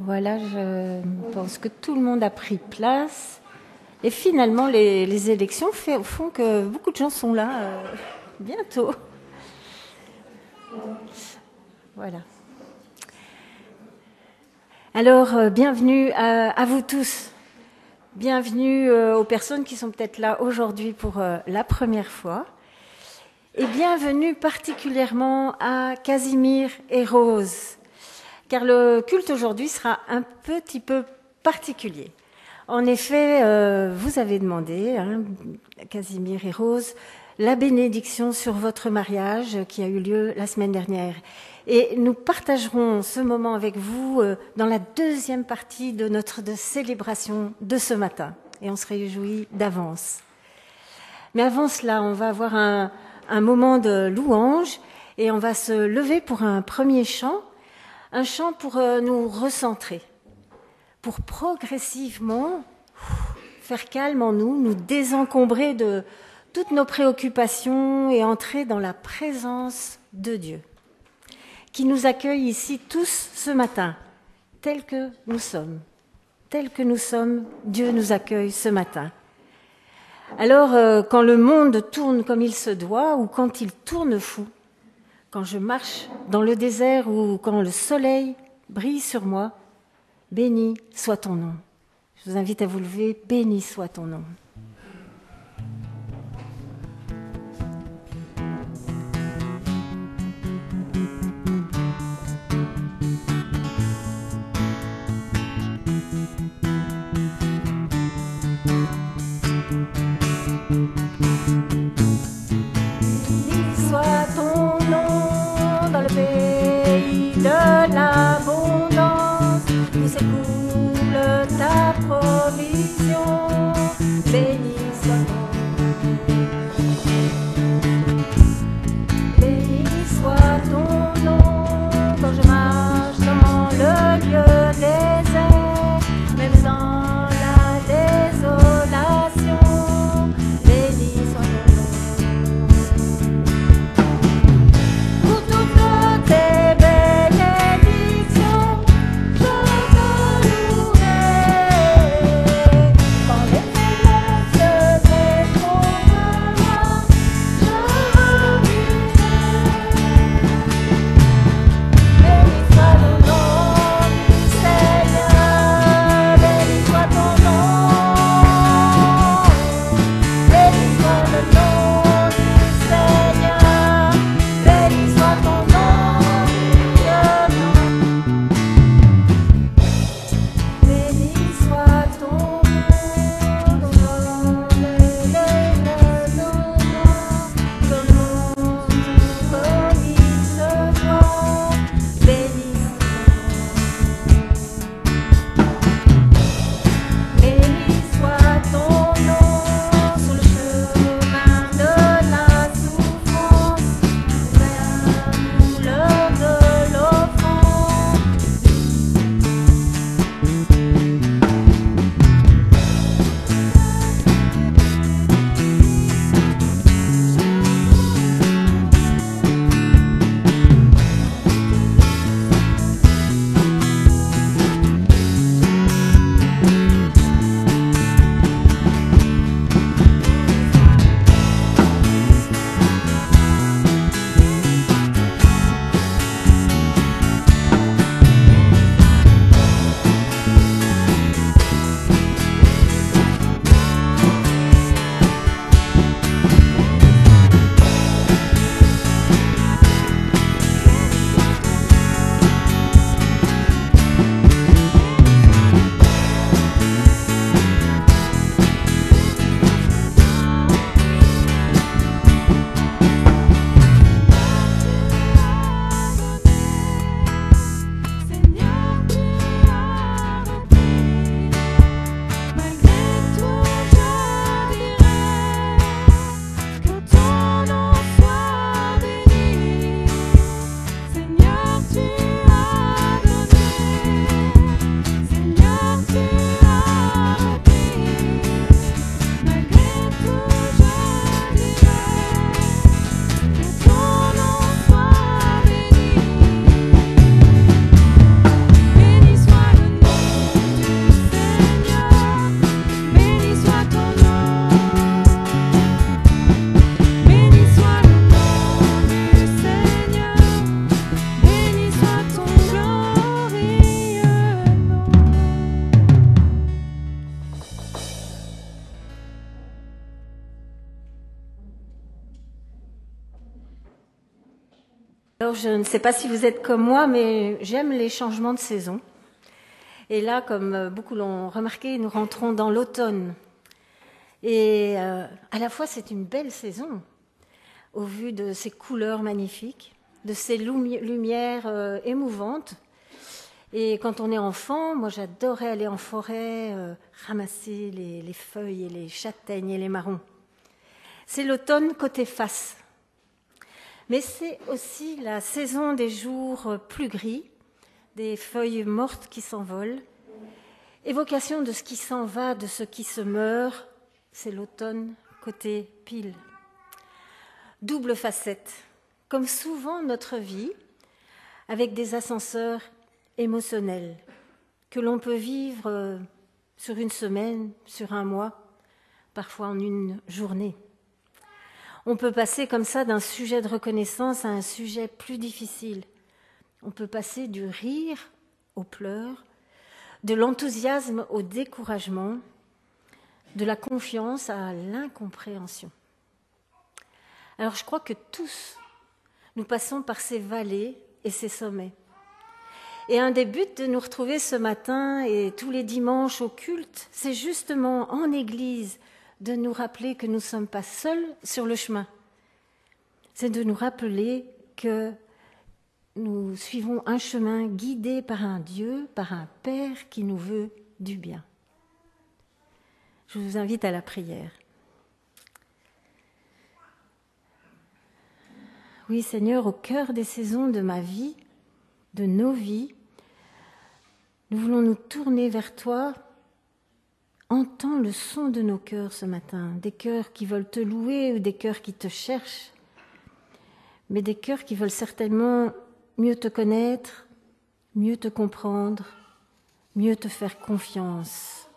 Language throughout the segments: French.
Voilà, je pense que tout le monde a pris place. Et finalement, les élections font que beaucoup de gens sont là bientôt. Voilà. Alors, bienvenue à vous tous. Bienvenue aux personnes qui sont peut-être là aujourd'hui pour la première fois. Et bienvenue particulièrement à Casimir et Rose. Car le culte aujourd'hui sera un petit peu particulier. En effet, vous avez demandé, Casimir et Rose, la bénédiction sur votre mariage qui a eu lieu la semaine dernière. Et nous partagerons ce moment avec vous dans la deuxième partie de notre célébration de ce matin. Et on se réjouit d'avance. Mais avant cela, on va avoir un moment de louange et on va se lever pour un premier chant. Un chant pour nous recentrer, pour progressivement faire calme en nous, nous désencombrer de toutes nos préoccupations et entrer dans la présence de Dieu, qui nous accueille ici tous ce matin, tels que nous sommes. Tels que nous sommes, Dieu nous accueille ce matin. Alors, quand le monde tourne comme il se doit ou quand il tourne fou, quand je marche dans le désert ou quand le soleil brille sur moi, béni soit ton nom. Je vous invite à vous lever, béni soit ton nom. L'abondance, où s'écoule ta provision, béni soit ton nom. Béni soit ton nom, quand je marche dans le lieu désert, même dans la désolation, béni soit ton nom. Pour toutes tes bénédictions, je te louerai. Alors, je ne sais pas si vous êtes comme moi, mais j'aime les changements de saison. Et là, comme beaucoup l'ont remarqué, nous rentrons dans l'automne. Et à la fois, c'est une belle saison, au vu de ces couleurs magnifiques, de ces lumières émouvantes. Et quand on est enfant, moi j'adorais aller en forêt, ramasser les feuilles et les châtaignes et les marrons. C'est l'automne côté face. Mais c'est aussi la saison des jours plus gris, des feuilles mortes qui s'envolent. Évocation de ce qui s'en va, de ce qui se meurt, c'est l'automne côté pile. Double facette, comme souvent notre vie, avec des ascenseurs émotionnels que l'on peut vivre sur une semaine, sur un mois, parfois en une journée. On peut passer comme ça d'un sujet de reconnaissance à un sujet plus difficile. On peut passer du rire aux pleurs, de l'enthousiasme au découragement, de la confiance à l'incompréhension. Alors je crois que tous, nous passons par ces vallées et ces sommets. Et un des buts de nous retrouver ce matin et tous les dimanches au culte, c'est justement en Église de nous rappeler que nous ne sommes pas seuls sur le chemin. C'est de nous rappeler que nous suivons un chemin guidé par un Dieu, par un Père qui nous veut du bien. Je vous invite à la prière. Oui, Seigneur, au cœur des saisons de ma vie, de nos vies, nous voulons nous tourner vers toi. Entends le son de nos cœurs ce matin, des cœurs qui veulent te louer ou des cœurs qui te cherchent, mais des cœurs qui veulent certainement mieux te connaître, mieux te comprendre, mieux te faire confiance.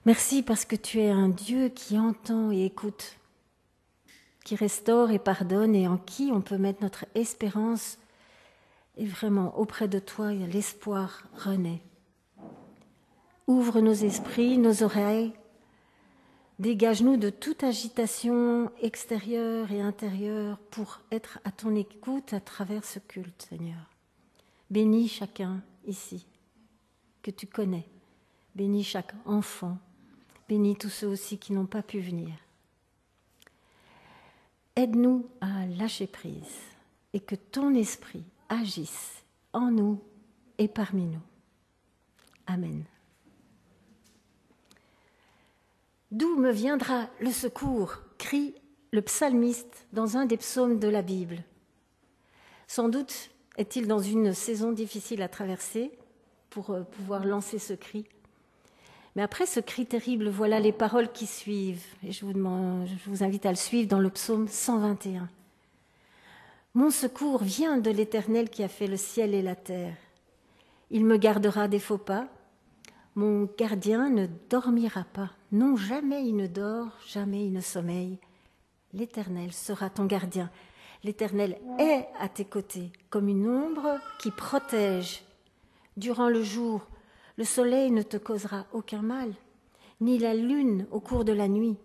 Merci parce que tu es un Dieu qui entend et écoute, qui restaure et pardonne et en qui on peut mettre notre espérance. Et vraiment, auprès de toi, l'espoir renaît. Ouvre nos esprits, nos oreilles, dégage-nous de toute agitation extérieure et intérieure pour être à ton écoute à travers ce culte, Seigneur. Bénis chacun ici, que tu connais. Bénis chaque enfant. Bénis tous ceux aussi qui n'ont pas pu venir. Aide-nous à lâcher prise et que ton esprit agisse en nous et parmi nous. Amen. D'où me viendra le secours, crie le psalmiste dans un des psaumes de la Bible. Sans doute est-il dans une saison difficile à traverser pour pouvoir lancer ce cri. Mais après ce cri terrible, voilà les paroles qui suivent. Et je vous invite à le suivre dans le psaume 121. Mon secours vient de l'Éternel qui a fait le ciel et la terre. Il me gardera des faux pas. Mon gardien ne dormira pas. Non, jamais il ne dort, jamais il ne sommeille. L'Éternel sera ton gardien. L'Éternel est à tes côtés, comme une ombre qui protège. Durant le jour, le soleil ne te causera aucun mal, ni la lune au cours de la nuit.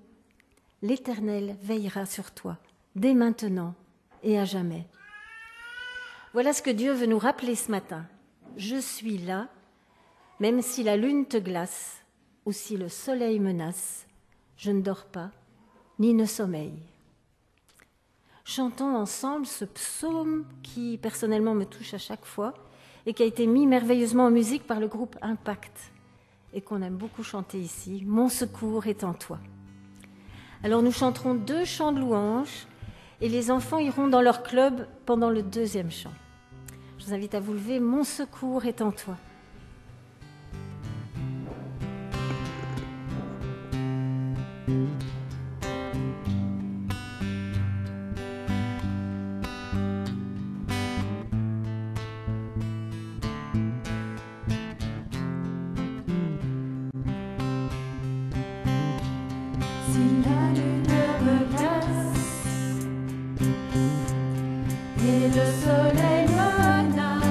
L'Éternel veillera sur toi, dès maintenant et à jamais. Voilà ce que Dieu veut nous rappeler ce matin. Je suis là, même si la lune te glace ou si le soleil menace, je ne dors pas, ni ne sommeille. Chantons ensemble ce psaume qui personnellement me touche à chaque fois et qui a été mis merveilleusement en musique par le groupe Impact et qu'on aime beaucoup chanter ici. Mon secours est en toi. Alors nous chanterons 2 chants de louange et les enfants iront dans leur club pendant le 2e chant. Je vous invite à vous lever. Mon secours est en toi. Et le soleil menace,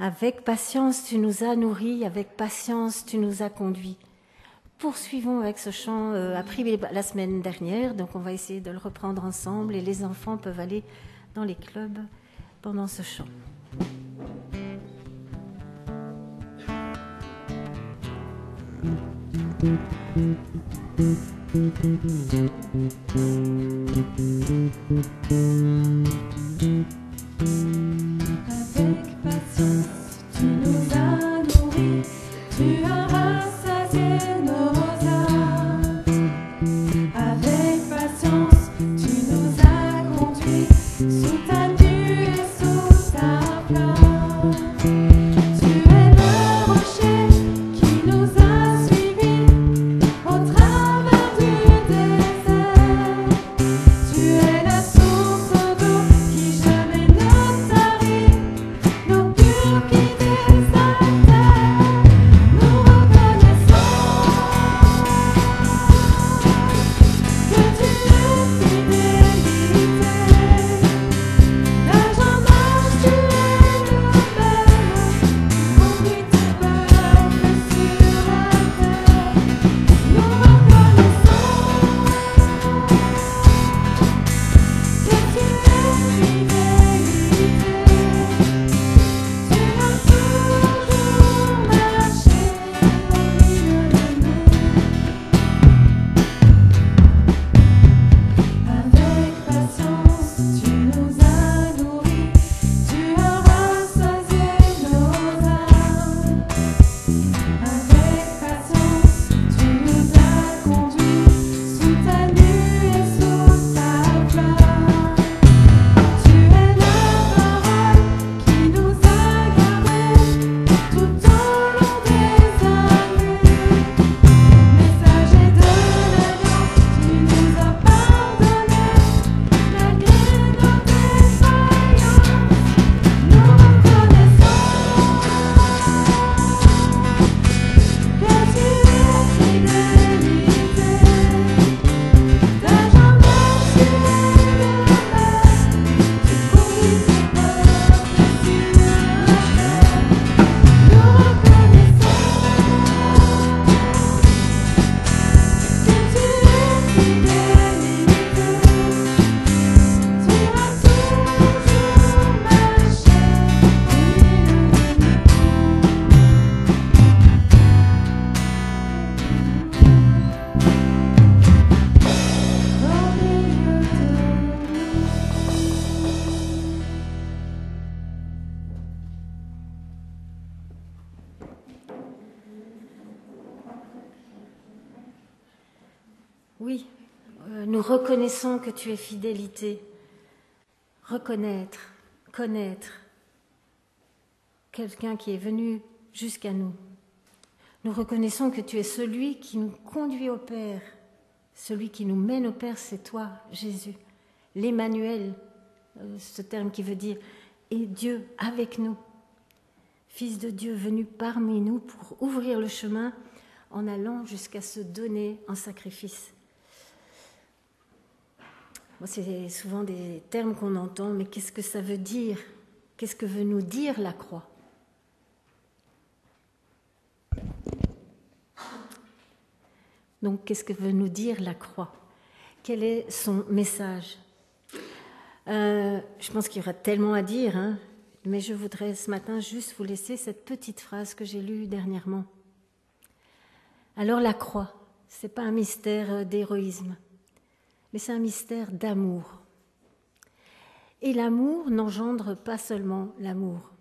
Avec patience, tu nous as nourris, avec patience, tu nous as conduits. Poursuivons avec ce chant appris la semaine dernière, donc on va essayer de le reprendre ensemble et les enfants peuvent aller dans les clubs pendant ce chant. Avec patience, tu nous as nourris, tu as rassasié nos âmes. Avec patience, tu nous as conduits sous ta nue et sous ta flamme. Tu es le rocher qui nous a suivis au travers du désert. Tu es la source d'eau qui jamais ne tarit, l'eau pure qui désintègre. Nous reconnaissons que tu es fidélité. D'âge en âge, tu es le même, conduis tes peuples sur la terre. Nous reconnaissons que tu es fidélité. Tu as toujours marché au milieu de nous. Avec patience, tu nous as nourris, tu as rassasié nos âmes. Avec patience, tu nous as conduits sous ta nue et sous ta flamme. Tu es la parole qui nous a gardés tout au long des années. Messager de l'alliance, tu nous as pardonné malgré nos défaillances. Nous reconnaissons que tu es fidélité. D'âge en âge, tu es le même, tu conduis tes peuples sur la terre. Nous reconnaissons que tu es fidélité. Tu as toujours marché au milieu de nous. Oui, nous reconnaissons que tu es fidélité. Reconnaître, connaître quelqu'un qui est venu jusqu'à nous. Nous reconnaissons que tu es celui qui nous conduit au Père. Celui qui nous mène au Père, c'est toi, Jésus. L'Emmanuel, ce terme qui veut dire « et Dieu avec nous ». Fils de Dieu venu parmi nous pour ouvrir le chemin en allant jusqu'à se donner en sacrifice. Bon, c'est souvent des termes qu'on entend, mais qu'est-ce que ça veut dire? Qu'est-ce que veut nous dire la croix? Donc, qu'est-ce que veut nous dire la croix? Quel est son message? Je pense qu'il y aura tellement à dire, hein, mais je voudrais ce matin juste vous laisser cette petite phrase que j'ai lue dernièrement. Alors la croix, ce n'est pas un mystère d'héroïsme, mais c'est un mystère d'amour. Et l'amour n'engendre pas seulement l'amour.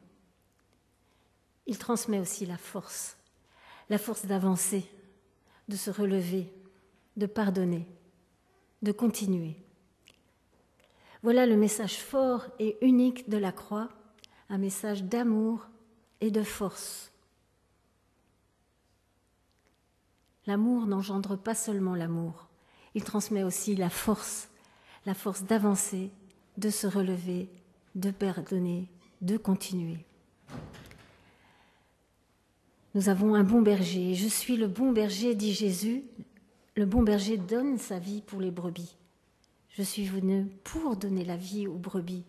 Il transmet aussi la force d'avancer, de se relever, de pardonner, de continuer. Voilà le message fort et unique de la croix, un message d'amour et de force. L'amour n'engendre pas seulement l'amour, il transmet aussi la force d'avancer, de se relever, de pardonner, de continuer. Nous avons un bon berger. Je suis le bon berger, dit Jésus. Le bon berger donne sa vie pour les brebis. Je suis venu pour donner la vie aux brebis,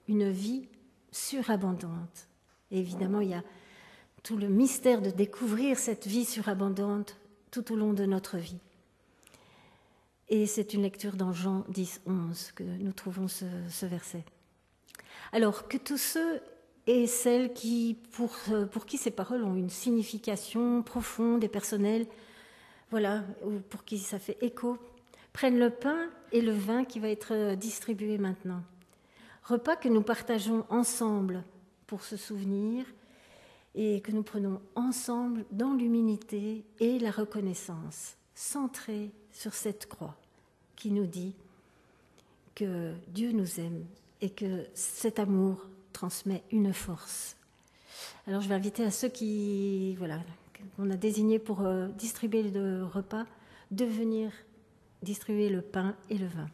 une vie surabondante. Et évidemment, il y a tout le mystère de découvrir cette vie surabondante tout au long de notre vie. Et c'est une lecture dans Jean 10, 11 que nous trouvons ce verset. Alors, que tous ceux et celles qui, pour qui ces paroles ont une signification profonde et personnelle, voilà, ou pour qui ça fait écho, prennent le pain et le vin qui va être distribué maintenant. Repas que nous partageons ensemble pour se souvenir et que nous prenons ensemble dans l'humilité et la reconnaissance, centrés sur cette croix qui nous dit que Dieu nous aime et que cet amour transmet une force. Alors je vais inviter à ceux qu'on a désignés pour distribuer le repas, de venir distribuer le pain et le vin.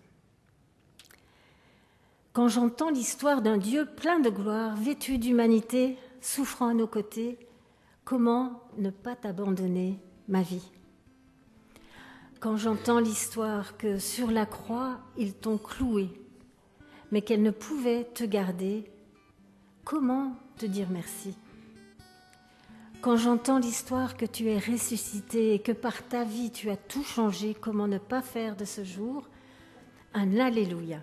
Quand j'entends l'histoire d'un Dieu plein de gloire, vêtu d'humanité, souffrant à nos côtés, comment ne pas t'abandonner, ma vie ? Quand j'entends l'histoire que sur la croix, ils t'ont cloué, mais qu'elle ne pouvait te garder, comment te dire merci ? Quand j'entends l'histoire que tu es ressuscité et que par ta vie tu as tout changé, comment ne pas faire de ce jour un Alléluia ?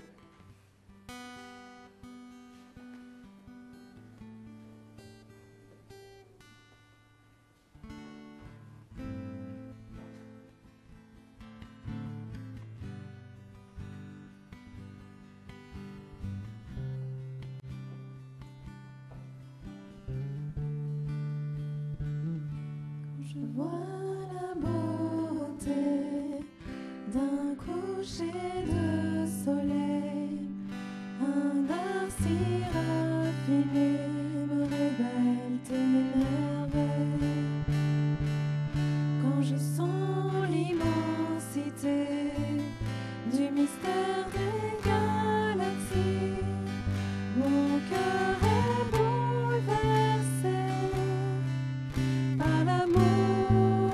Je vois la beauté d'un coucher de soleil, un art si raffiné me révèle tes merveilles. Quand je sens l'immensité du mystère des galaxies, mon cœur est bouleversé par l'amour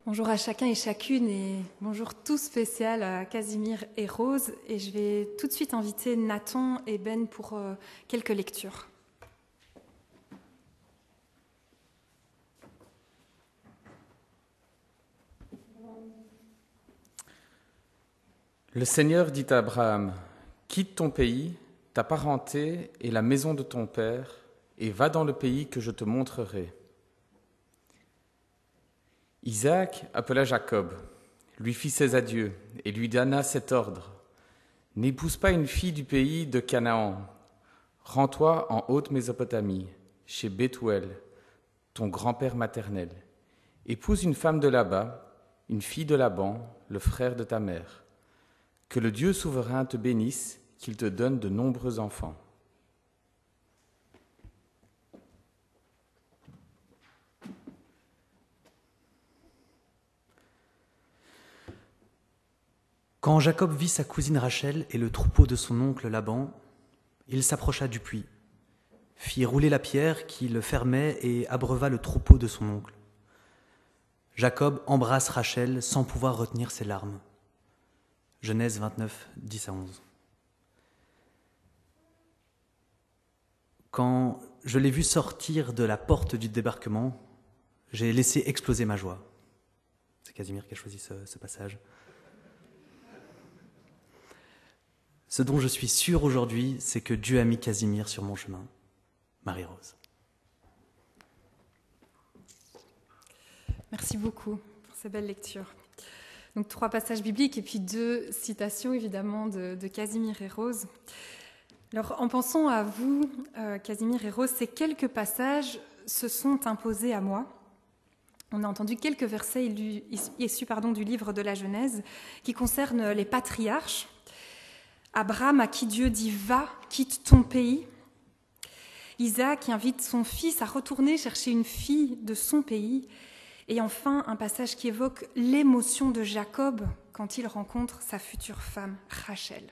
Bonjour à chacun et chacune et bonjour tout spécial à Casimir et Rose. Et je vais tout de suite inviter Nathan et Ben pour quelques lectures. Le Seigneur dit à Abraham, « Quitte ton pays, ta parenté et la maison de ton père, et va dans le pays que je te montrerai. » Isaac appela Jacob, lui fit ses adieux et lui donna cet ordre. « N'épouse pas une fille du pays de Canaan. Rends-toi en Haute-Mésopotamie, chez Bethuel, ton grand-père maternel. Épouse une femme de là-bas, une fille de Laban, le frère de ta mère. Que le Dieu souverain te bénisse, qu'il te donne de nombreux enfants. » Quand Jacob vit sa cousine Rachel et le troupeau de son oncle Laban, il s'approcha du puits, fit rouler la pierre qui le fermait et abreuva le troupeau de son oncle. Jacob embrasse Rachel sans pouvoir retenir ses larmes. Genèse 29, 10 à 11. Quand je l'ai vu sortir de la porte du débarquement, j'ai laissé exploser ma joie. C'est Casimir qui a choisi ce passage. Ce dont je suis sûr aujourd'hui, c'est que Dieu a mis Casimir sur mon chemin. Marie-Rose. Merci beaucoup pour ces belles lectures. Donc 3 passages bibliques et puis 2 citations évidemment de Casimir et Rose. Alors en pensant à vous, Casimir et Rose, ces quelques passages se sont imposés à moi. On a entendu quelques versets issus du livre de la Genèse qui concernent les patriarches. Abraham à qui Dieu dit « Va, quitte ton pays ». Isaac qui invite son fils à retourner chercher une fille de son pays. Et enfin, un passage qui évoque l'émotion de Jacob quand il rencontre sa future femme, Rachel.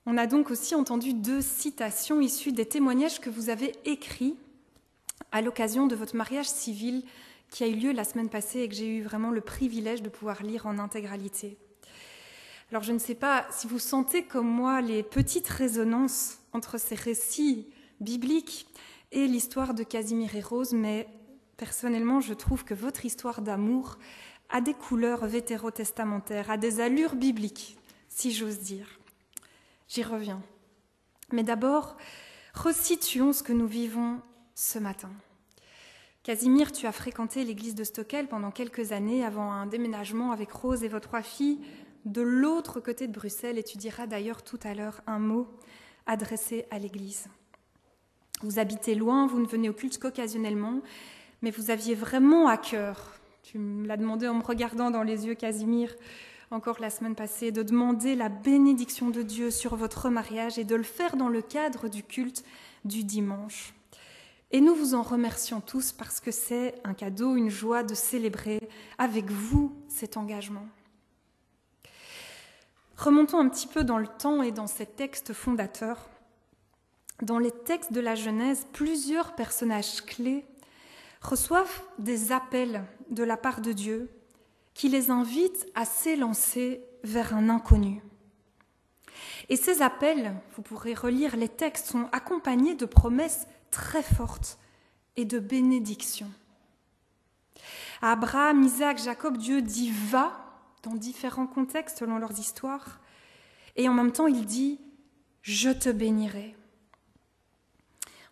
On a donc aussi entendu 2 citations issues des témoignages que vous avez écrits à l'occasion de votre mariage civil qui a eu lieu la semaine passée et que j'ai eu vraiment le privilège de pouvoir lire en intégralité. Alors je ne sais pas si vous sentez comme moi les petites résonances entre ces récits bibliques et l'histoire de Casimir et Rose, mais personnellement je trouve que votre histoire d'amour a des couleurs vétérotestamentaires, a des allures bibliques, si j'ose dire. J'y reviens. Mais d'abord, resituons ce que nous vivons ce matin. Casimir, tu as fréquenté l'église de Stockel pendant quelques années avant un déménagement avec Rose et vos 3 filles de l'autre côté de Bruxelles, et tu diras d'ailleurs tout à l'heure un mot adressé à l'église. Vous habitez loin, vous ne venez au culte qu'occasionnellement, mais vous aviez vraiment à cœur, tu me l'as demandé en me regardant dans les yeux, Casimir, encore la semaine passée, de demander la bénédiction de Dieu sur votre mariage et de le faire dans le cadre du culte du dimanche. Et nous vous en remercions tous parce que c'est un cadeau, une joie de célébrer avec vous cet engagement. Remontons un petit peu dans le temps et dans ces textes fondateurs. Dans les textes de la Genèse, plusieurs personnages clés reçoivent des appels de la part de Dieu qui les invitent à s'élancer vers un inconnu. Et ces appels, vous pourrez relire les textes, sont accompagnés de promesses très fortes et de bénédictions. À Abraham, Isaac, Jacob, Dieu dit « va » dans différents contextes selon leurs histoires, et en même temps il dit « je te bénirai ».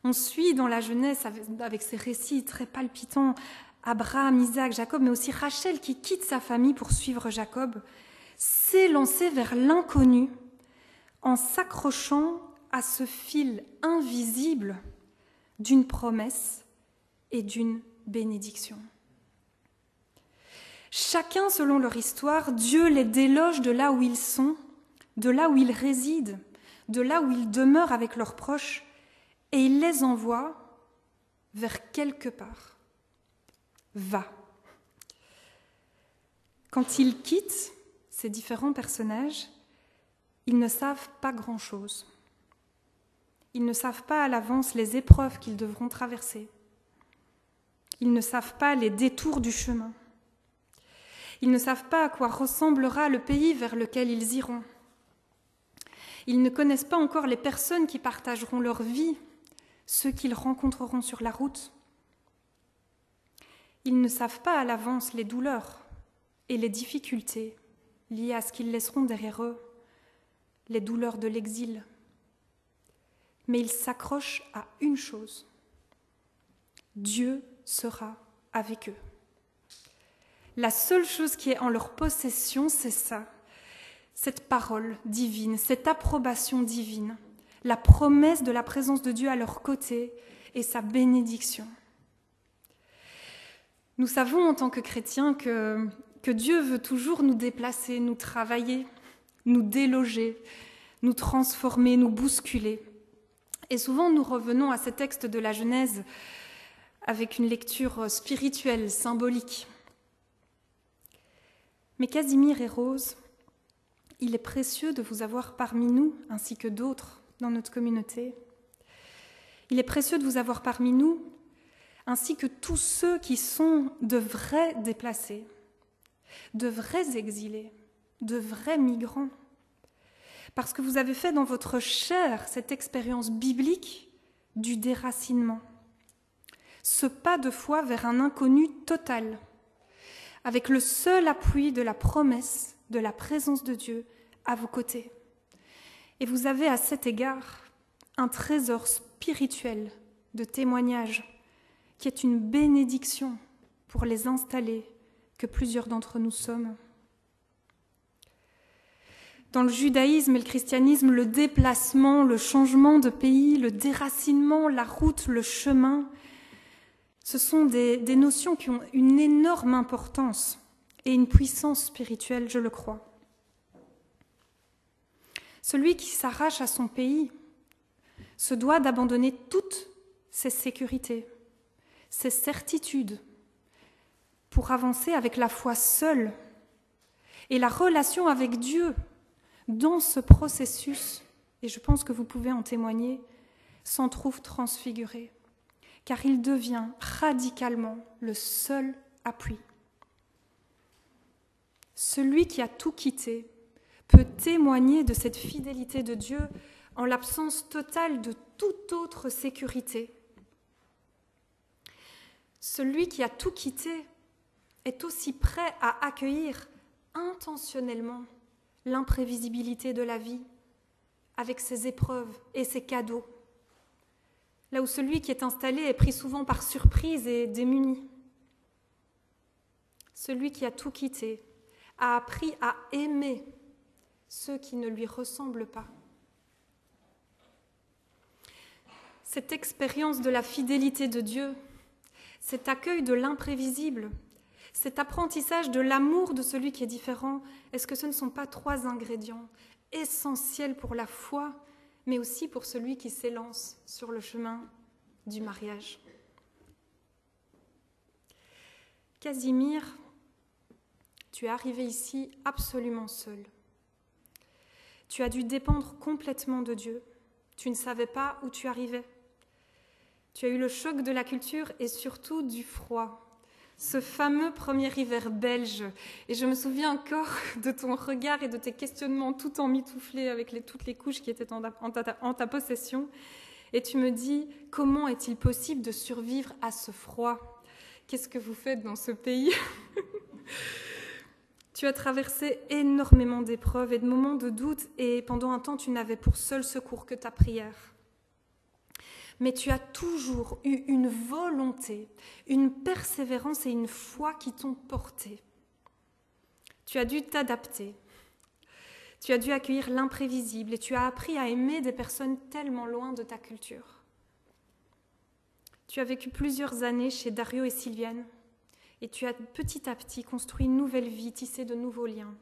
On suit dans la Genèse avec ces récits très palpitants Abraham, Isaac, Jacob, mais aussi Rachel qui quitte sa famille pour suivre Jacob, s'élancer vers l'inconnu en s'accrochant à ce fil invisible d'une promesse et d'une bénédiction. Chacun selon leur histoire, Dieu les déloge de là où ils sont, de là où ils résident, de là où ils demeurent avec leurs proches, et il les envoie vers quelque part. Va. Quand ils quittent ces différents personnages, ils ne savent pas grand-chose. Ils ne savent pas à l'avance les épreuves qu'ils devront traverser. Ils ne savent pas les détours du chemin. Ils ne savent pas à quoi ressemblera le pays vers lequel ils iront. Ils ne connaissent pas encore les personnes qui partageront leur vie, ceux qu'ils rencontreront sur la route. Ils ne savent pas à l'avance les douleurs et les difficultés liées à ce qu'ils laisseront derrière eux, les douleurs de l'exil. Mais ils s'accrochent à une chose: Dieu sera avec eux. La seule chose qui est en leur possession, c'est ça, cette parole divine, cette approbation divine, la promesse de la présence de Dieu à leur côté et sa bénédiction. Nous savons en tant que chrétiens que Dieu veut toujours nous déplacer, nous travailler, nous déloger, nous transformer, nous bousculer. Et souvent nous revenons à ces textes de la Genèse avec une lecture spirituelle, symbolique. Mais Casimir et Rose, il est précieux de vous avoir parmi nous, ainsi que d'autres dans notre communauté. Il est précieux de vous avoir parmi nous, ainsi que tous ceux qui sont de vrais déplacés, de vrais exilés, de vrais migrants. Parce que vous avez fait dans votre chair cette expérience biblique du déracinement. Ce pas de foi vers un inconnu total, avec le seul appui de la promesse de la présence de Dieu à vos côtés. Et vous avez à cet égard un trésor spirituel de témoignages qui est une bénédiction pour les installés que plusieurs d'entre nous sommes. Dans le judaïsme et le christianisme, le déplacement, le changement de pays, le déracinement, la route, le chemin, ce sont des notions qui ont une énorme importance et une puissance spirituelle, je le crois. Celui qui s'arrache à son pays se doit d'abandonner toutes ses sécurités, ses certitudes, pour avancer avec la foi seule. Et la relation avec Dieu dans ce processus, et je pense que vous pouvez en témoigner, s'en trouve transfigurée, car il devient radicalement le seul appui. Celui qui a tout quitté peut témoigner de cette fidélité de Dieu en l'absence totale de toute autre sécurité. Celui qui a tout quitté est aussi prêt à accueillir intentionnellement l'imprévisibilité de la vie avec ses épreuves et ses cadeaux. Là où celui qui est installé est pris souvent par surprise et démuni. Celui qui a tout quitté a appris à aimer ceux qui ne lui ressemblent pas. Cette expérience de la fidélité de Dieu, cet accueil de l'imprévisible, cet apprentissage de l'amour de celui qui est différent, est-ce que ce ne sont pas trois ingrédients essentiels pour la foi, mais aussi pour celui qui s'élance sur le chemin du mariage? Casimir, tu es arrivé ici absolument seul. Tu as dû dépendre complètement de Dieu. Tu ne savais pas où tu arrivais. Tu as eu le choc de la culture et surtout du froid. Ce fameux premier hiver belge. Et je me souviens encore de ton regard et de tes questionnements tout emmitouflés avec toutes les couches qui étaient en ta possession. Et tu me dis, comment est-il possible de survivre à ce froid? Qu'est-ce que vous faites dans ce pays? Tu as traversé énormément d'épreuves et de moments de doute et pendant un temps, tu n'avais pour seul secours que ta prière. Mais tu as toujours eu une volonté, une persévérance et une foi qui t'ont porté. Tu as dû t'adapter. Tu as dû accueillir l'imprévisible et tu as appris à aimer des personnes tellement loin de ta culture. Tu as vécu plusieurs années chez Dario et Sylviane et tu as petit à petit construit une nouvelle vie, tissé de nouveaux liens.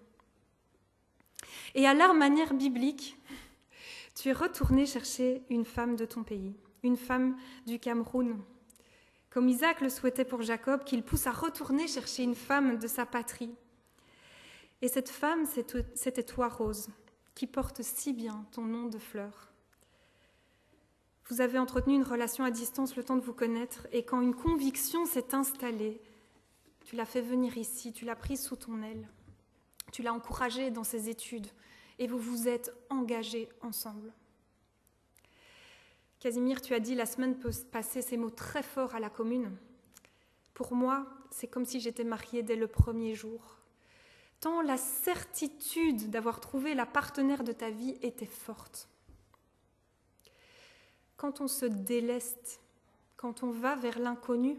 Et à la manière biblique, tu es retourné chercher une femme de ton pays, une femme du Cameroun, comme Isaac le souhaitait pour Jacob, qu'il pousse à retourner chercher une femme de sa patrie. Et cette femme, c'était toi, Rose, qui porte si bien ton nom de fleur. Vous avez entretenu une relation à distance le temps de vous connaître, et quand une conviction s'est installée, tu l'as fait venir ici, tu l'as prise sous ton aile, tu l'as encouragé dans ses études, et vous vous êtes engagés ensemble. Casimir, tu as dit la semaine passée ces mots très forts à la commune. Pour moi, c'est comme si j'étais mariée dès le premier jour. Tant la certitude d'avoir trouvé la partenaire de ta vie était forte. Quand on se déleste, quand on va vers l'inconnu,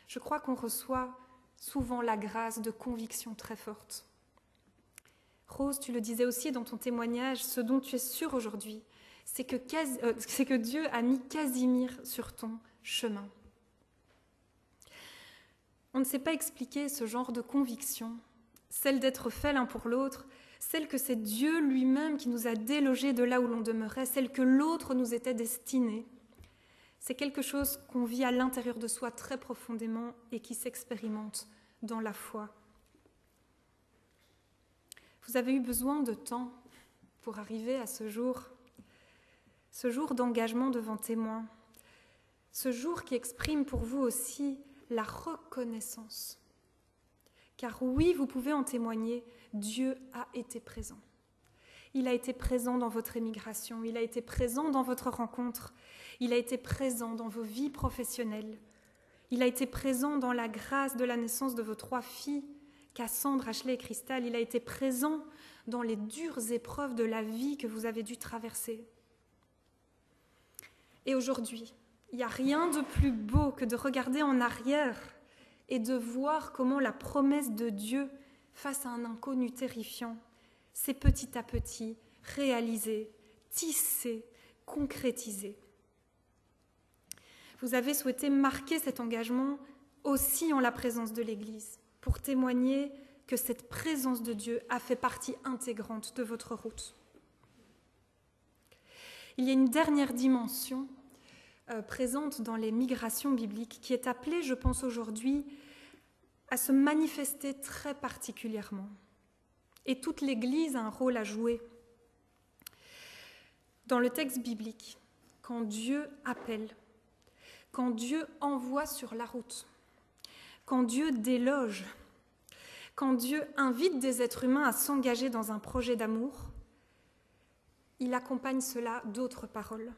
je crois qu'on reçoit souvent la grâce de convictions très fortes. Rose, tu le disais aussi dans ton témoignage, ce dont tu es sûre aujourd'hui, c'est que Dieu a mis Casimir sur ton chemin. On ne sait pas expliquer ce genre de conviction, celle d'être fait l'un pour l'autre, celle que c'est Dieu lui-même qui nous a délogés de là où l'on demeurait, celle que l'autre nous était destinée. C'est quelque chose qu'on vit à l'intérieur de soi très profondément et qui s'expérimente dans la foi. Vous avez eu besoin de temps pour arriver à ce jour d'engagement devant témoins, ce jour qui exprime pour vous aussi la reconnaissance. Car oui, vous pouvez en témoigner, Dieu a été présent. Il a été présent dans votre émigration, il a été présent dans votre rencontre, il a été présent dans vos vies professionnelles, il a été présent dans la grâce de la naissance de vos 3 filles, Cassandre, Ashley et Cristal, il a été présent dans les dures épreuves de la vie que vous avez dû traverser. Et aujourd'hui, il n'y a rien de plus beau que de regarder en arrière et de voir comment la promesse de Dieu, face à un inconnu terrifiant, s'est petit à petit réalisée, tissée, concrétisée. Vous avez souhaité marquer cet engagement aussi en la présence de l'Église, pour témoigner que cette présence de Dieu a fait partie intégrante de votre route. Il y a une dernière dimension présente dans les migrations bibliques qui est appelée, je pense aujourd'hui, à se manifester très particulièrement. Et toute l'Église a un rôle à jouer. Dans le texte biblique, quand Dieu appelle, quand Dieu envoie sur la route, quand Dieu déloge, quand Dieu invite des êtres humains à s'engager dans un projet d'amour, il accompagne cela d'autres paroles.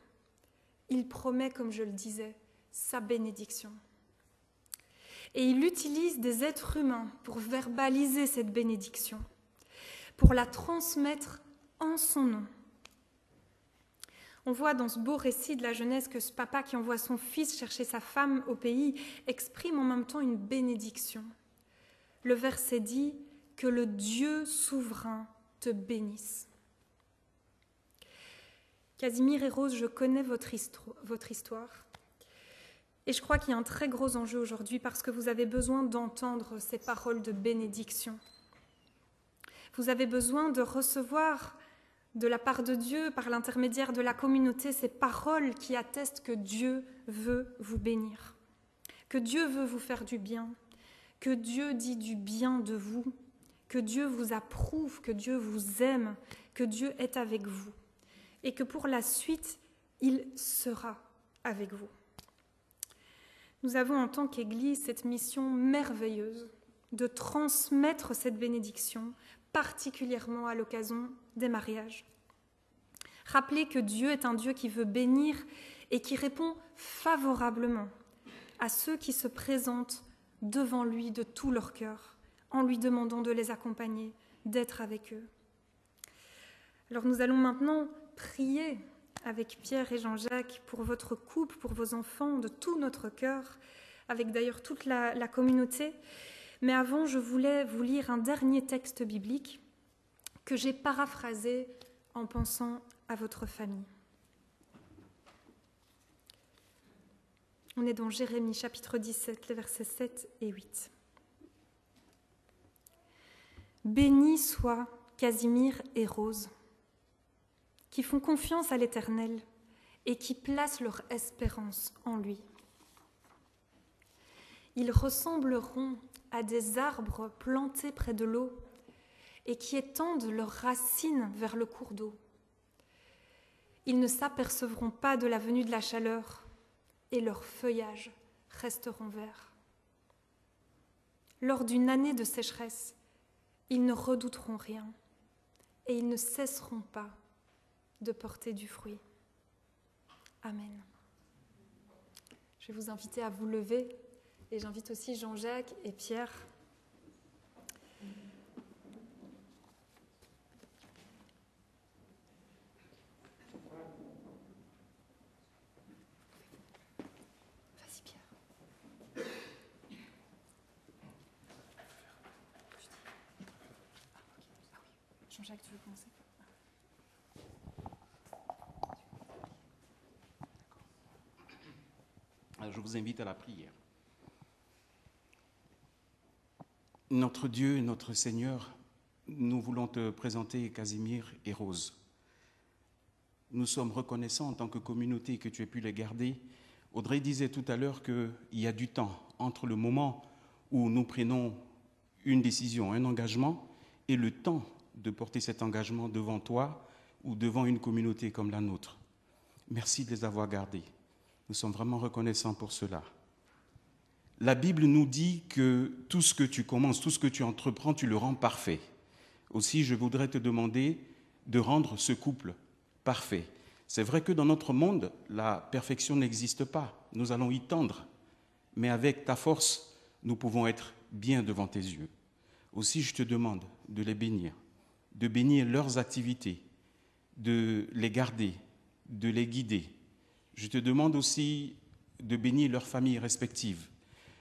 Il promet, comme je le disais, sa bénédiction. Et il utilise des êtres humains pour verbaliser cette bénédiction, pour la transmettre en son nom. On voit dans ce beau récit de la Genèse que ce papa qui envoie son fils chercher sa femme au pays exprime en même temps une bénédiction. Le verset dit « Que le Dieu souverain te bénisse ». Casimir et Rose, je connais votre histoire et je crois qu'il y a un très gros enjeu aujourd'hui parce que vous avez besoin d'entendre ces paroles de bénédiction. Vous avez besoin de recevoir de la part de Dieu, par l'intermédiaire de la communauté, ces paroles qui attestent que Dieu veut vous bénir, que Dieu veut vous faire du bien, que Dieu dit du bien de vous, que Dieu vous approuve, que Dieu vous aime, que Dieu est avec vous. Et que pour la suite, il sera avec vous. Nous avons en tant qu'Église cette mission merveilleuse de transmettre cette bénédiction, particulièrement à l'occasion des mariages. Rappelez que Dieu est un Dieu qui veut bénir et qui répond favorablement à ceux qui se présentent devant lui de tout leur cœur, en lui demandant de les accompagner, d'être avec eux. Alors nous allons maintenant prier avec Pierre et Jean-Jacques pour votre couple, pour vos enfants, de tout notre cœur, avec d'ailleurs toute la communauté. Mais avant, je voulais vous lire un dernier texte biblique que j'ai paraphrasé en pensant à votre famille. On est dans Jérémie, chapitre 17, les versets 7 et 8. « Bénis soient Casimir et Rose, qui font confiance à l'Éternel et qui placent leur espérance en lui. Ils ressembleront à des arbres plantés près de l'eau et qui étendent leurs racines vers le cours d'eau. Ils ne s'apercevront pas de la venue de la chaleur et leurs feuillages resteront verts. Lors d'une année de sécheresse, ils ne redouteront rien et ils ne cesseront pas de porter du fruit. Amen. Je vais vous inviter à vous lever et j'invite aussi Jean-Jacques et Pierre. Vas-y Pierre. Jean-Jacques, tu veux commencer ? Je vous invite à la prière. Notre Dieu, notre Seigneur, nous voulons te présenter Casimir et Rose. Nous sommes reconnaissants en tant que communauté que tu aies pu les garder. Audrey disait tout à l'heure qu'il y a du temps entre le moment où nous prenons une décision, un engagement, et le temps de porter cet engagement devant toi ou devant une communauté comme la nôtre. Merci de les avoir gardés. Nous sommes vraiment reconnaissants pour cela. La Bible nous dit que tout ce que tu commences, tout ce que tu entreprends, tu le rends parfait. Aussi, je voudrais te demander de rendre ce couple parfait. C'est vrai que dans notre monde, la perfection n'existe pas. Nous allons y tendre. Mais avec ta force, nous pouvons être bien devant tes yeux. Aussi, je te demande de les bénir, de bénir leurs activités, de les garder, de les guider. Je te demande aussi de bénir leurs familles respectives,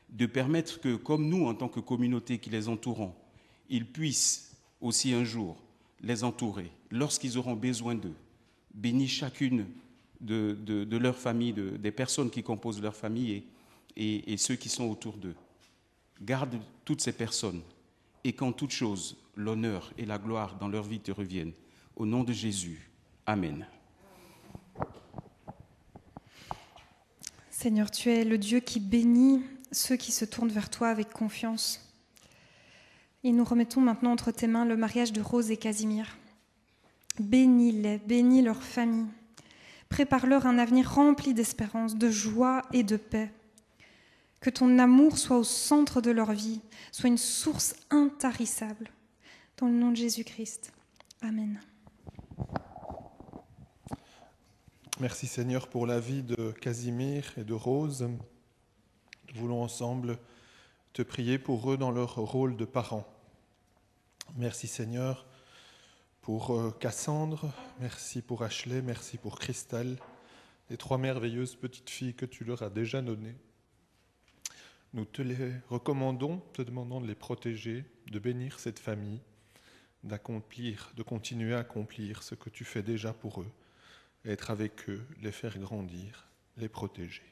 de permettre que, comme nous, en tant que communauté qui les entourons, ils puissent aussi un jour les entourer lorsqu'ils auront besoin d'eux. Bénis chacune de leur famille, des personnes qui composent leur famille et ceux qui sont autour d'eux. Garde toutes ces personnes et qu'en toute chose, l'honneur et la gloire dans leur vie te reviennent. Au nom de Jésus. Amen. Seigneur, tu es le Dieu qui bénit ceux qui se tournent vers toi avec confiance. Et nous remettons maintenant entre tes mains le mariage de Rose et Casimir. Bénis-les, bénis leur famille. Prépare-leur un avenir rempli d'espérance, de joie et de paix. Que ton amour soit au centre de leur vie, soit une source intarissable. Dans le nom de Jésus-Christ. Amen. Merci Seigneur pour la vie de Casimir et de Rose. Nous voulons ensemble te prier pour eux dans leur rôle de parents. Merci Seigneur pour Cassandre, merci pour Ashley, merci pour Christelle, les 3 merveilleuses petites filles que tu leur as déjà données. Nous te les recommandons, te demandons de les protéger, de bénir cette famille, de continuer à accomplir ce que tu fais déjà pour eux. Être avec eux, les faire grandir, les protéger.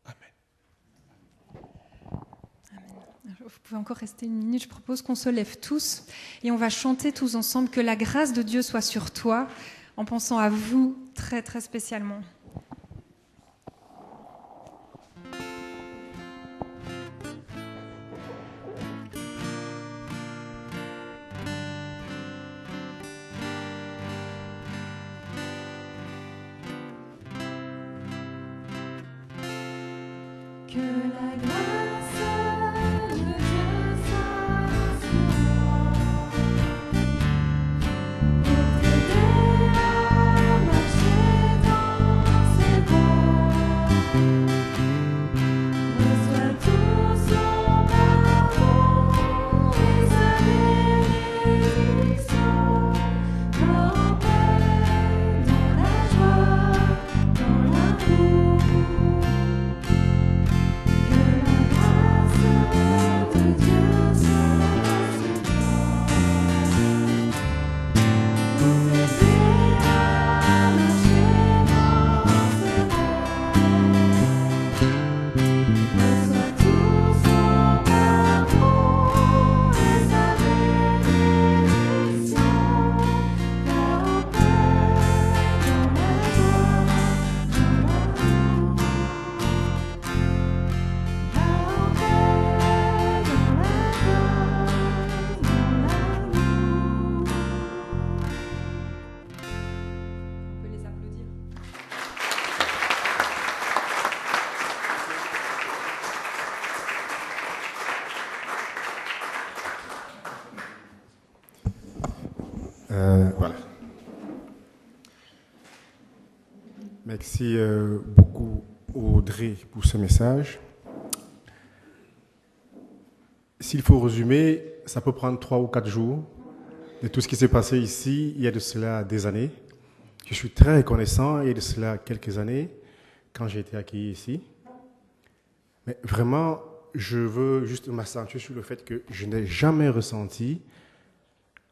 Amen. Amen. Vous pouvez encore rester une minute, je propose qu'on se lève tous et on va chanter tous ensemble que la grâce de Dieu soit sur toi en pensant à vous très très spécialement. Que la grâce de Dieu soit sur moi, pour t'aider à marcher dans ses voies. Reçois tout son amour et sa bénédiction, en paix, dans la joie, dans l'amour. Que la Voilà. Merci beaucoup Audrey pour ce message. S'il faut résumer, ça peut prendre 3 ou 4 jours de tout ce qui s'est passé ici il y a de cela des années. Je suis très reconnaissant il y a de cela quelques années quand j'ai été accueilli ici. Mais vraiment, je veux juste m'accentuer sur le fait que je n'ai jamais ressenti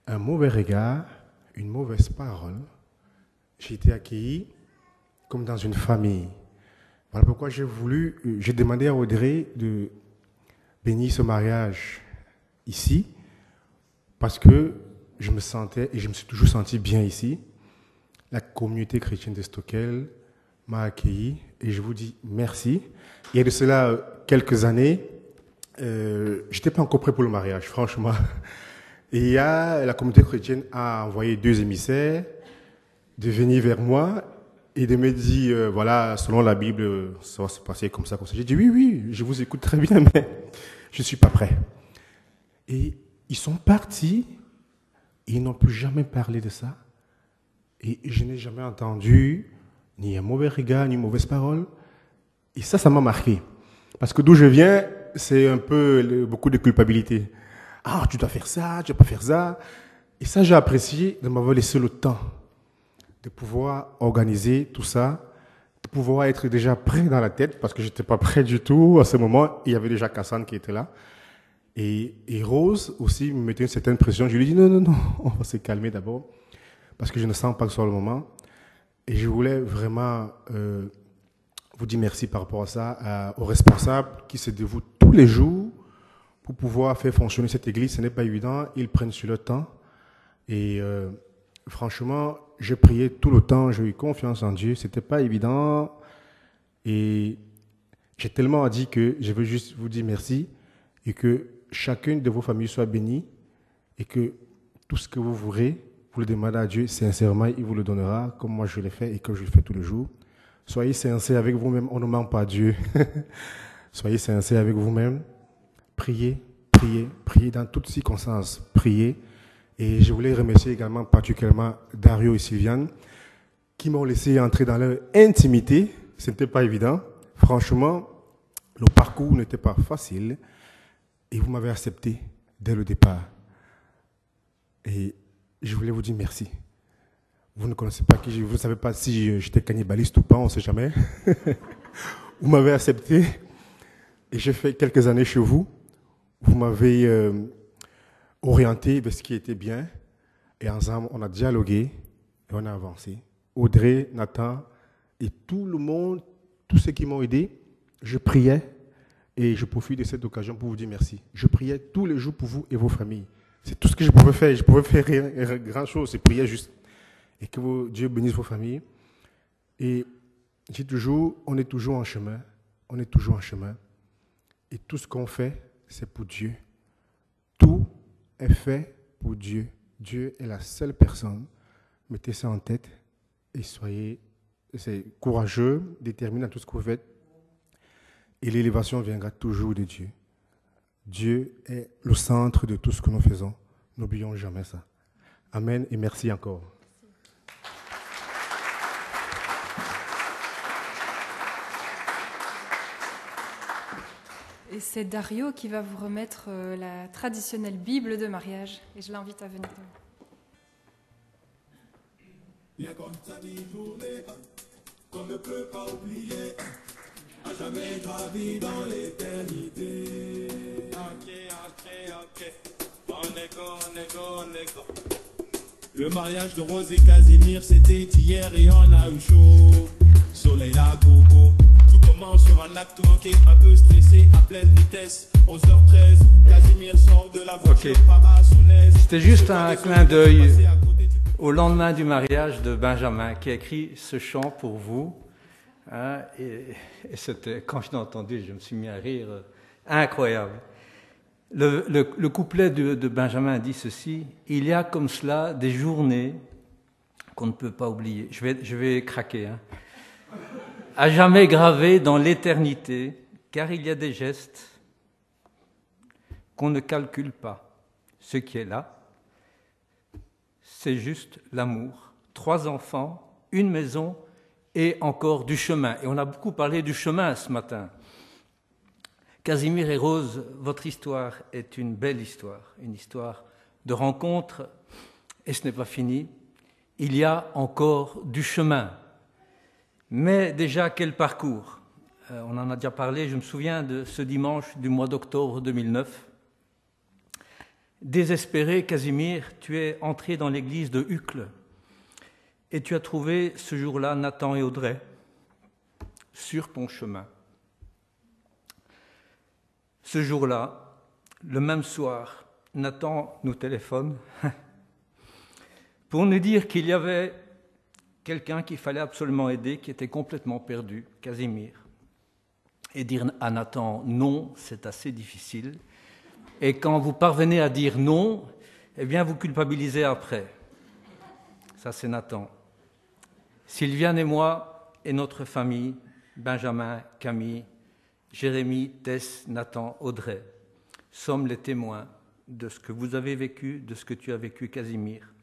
un mauvais regard, une mauvaise parole. J'ai été accueilli comme dans une famille. Voilà pourquoi j'ai demandé à Audrey de bénir ce mariage ici, parce que je me sentais et je me suis toujours senti bien ici. La communauté chrétienne de Stockel m'a accueilli et je vous dis merci. Il y a de cela quelques années, je n'étais pas encore prêt pour le mariage, franchement. Et la communauté chrétienne a envoyé 2 émissaires de venir vers moi et de me dire, voilà, selon la Bible, ça va se passer comme ça, comme ça. J'ai dit, oui, je vous écoute très bien, mais je ne suis pas prêt. Et ils sont partis, et ils n'ont plus jamais parlé de ça. Et je n'ai jamais entendu ni un mauvais regard, ni une mauvaise parole. Et ça m'a marqué. Parce que d'où je viens, c'est un peu beaucoup de culpabilité. Ah, tu dois faire ça, tu ne dois pas faire ça. Et ça, j'ai apprécié de m'avoir laissé le temps de pouvoir organiser tout ça, de pouvoir être déjà prêt dans la tête, parce que je n'étais pas prêt du tout à ce moment. Il y avait déjà Cassandre qui était là. Et Rose aussi me mettait une certaine pression. Je lui ai dit non, on va se calmer d'abord, parce que je ne sens pas que ce soit le moment. Et je voulais vraiment vous dire merci par rapport à ça, aux responsables qui se dévouent tous les jours pour pouvoir faire fonctionner cette église. Ce n'est pas évident, ils prennent sur le temps. Et franchement, j'ai prié tout le temps, j'ai eu confiance en Dieu. Ce n'était pas évident. Et j'ai tellement dit que je veux juste vous dire merci et que chacune de vos familles soit bénie et que tout ce que vous voudrez, vous le demandez à Dieu sincèrement, il vous le donnera, comme moi je l'ai fait et comme je le fais tous les jours. Soyez sincères avec vous-même, on ne ment pas à Dieu. Soyez sincères avec vous-même. Priez dans toutes circonstances. Priez. Et je voulais remercier également particulièrement Dario et Sylviane qui m'ont laissé entrer dans leur intimité. Ce n'était pas évident. Franchement, le parcours n'était pas facile. Et vous m'avez accepté dès le départ. Et je voulais vous dire merci. Vous ne connaissez pas qui, vous ne savez pas si j'étais cannibaliste ou pas, on ne sait jamais. Vous m'avez accepté et j'ai fait quelques années chez vous. Vous m'avez orienté vers ce qui était bien et ensemble on a dialogué et on a avancé. Audrey, Nathan et tout le monde, tous ceux qui m'ont aidé, je priais et je profite de cette occasion pour vous dire merci. Je priais tous les jours pour vous et vos familles. C'est tout ce que je pouvais faire. Je pouvais faire rien, grand chose, c'est prier juste. Et que Dieu bénisse vos familles. Et j'ai toujours, on est toujours en chemin. On est toujours en chemin. Et tout ce qu'on fait, c'est pour Dieu. Tout est fait pour Dieu. Dieu est la seule personne. Mettez ça en tête et soyez courageux, déterminés dans tout ce que vous faites. Et l'élévation viendra toujours de Dieu. Dieu est le centre de tout ce que nous faisons. N'oublions jamais ça. Amen et merci encore. Et c'est Dario qui va vous remettre la traditionnelle Bible de mariage. Et je l'invite à venir. Bien comme ta vie journée, qu'on ne peut pas oublier, à jamais gravi dans l'éternité. Ok. On est go. Le mariage de Rose et Casimir, c'était hier et on a eu chaud. Soleil à gogo. Sur un acte manqué, un peu stressé, à pleine vitesse, 11h13, Casimir sort de la voiture, C'était juste un clin d'œil au lendemain du mariage de Benjamin qui a écrit ce chant pour vous. Hein, et c'était, quand je l'ai entendu, je me suis mis à rire, incroyable. Le couplet de Benjamin dit ceci: il y a comme cela des journées qu'on ne peut pas oublier. Je vais craquer, hein. À jamais gravé dans l'éternité, car il y a des gestes qu'on ne calcule pas. Ce qui est là, c'est juste l'amour. 3 enfants, une maison et encore du chemin. Et on a beaucoup parlé du chemin ce matin. Casimir et Rose, votre histoire est une belle histoire, une histoire de rencontre, et ce n'est pas fini. Il y a encore du chemin. Mais déjà, quel parcours! On en a déjà parlé, je me souviens de ce dimanche du mois d'octobre 2009. Désespéré, Casimir, tu es entré dans l'église de Uccle et tu as trouvé ce jour-là Nathan et Audrey sur ton chemin. Ce jour-là, le même soir, Nathan nous téléphone pour nous dire qu'il y avait quelqu'un qu'il fallait absolument aider, qui était complètement perdu, Casimir. Et dire à Nathan non, c'est assez difficile. Et quand vous parvenez à dire non, eh bien vous culpabilisez après. Ça, c'est Nathan. Sylviane et moi et notre famille, Benjamin, Camille, Jérémie, Tess, Nathan, Audrey, sommes les témoins de ce que vous avez vécu, de ce que tu as vécu, Casimir.